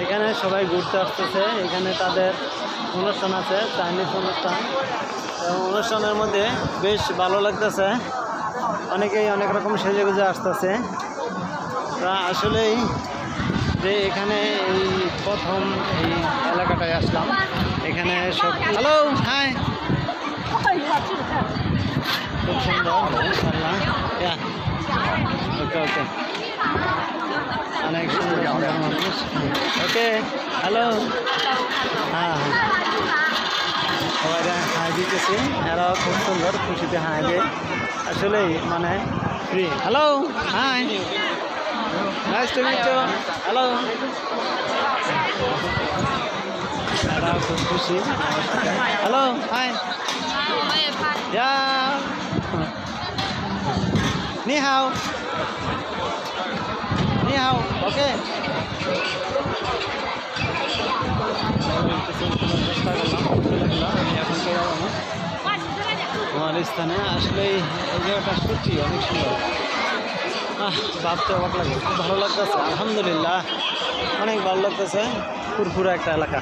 এখানে সবাই ঘুরতে আসতেছে। এখানে তাদের অনুষ্ঠান আছে, চাইনিজ অনুষ্ঠান। এবং অনুষ্ঠানের মধ্যে বেশ ভালো লাগতেছে। অনেকেই অনেক রকম সেজে গুজে আসতেছে। তা আসলেই যে এখানে এই প্রথম এই এলাকাটায় আসলাম। এখানে সব হ্যালো হাই খুব সুন্দর ইনশাআল্লাহ। ওকে ওকে অনেক সুন্দর সুন্দর মানুষ। ওকে হ্যালো হ্যাঁ হ্যাঁ সবাই হাই দিতেছি। এরাও খুব সুন্দর খুশিতে হাই দেয়। আসলেই মানে free. Hello hi nice to meet you. Hello এরাও খুব খুশি। হ্যালো হাই ইয়া নি হাও নি হাও ওকে চেষ্টা করলাম। আমি এখন চলে যাবো আমার স্থানে। আসলে এই জায়গাটা সত্যি অনেক সুন্দর। ভাবতে অবাক লাগে, খুব ভালো লাগতেছে। আলহামদুলিল্লাহ অনেক ভালো লাগতেছে। ফুরফুরা একটা এলাকা।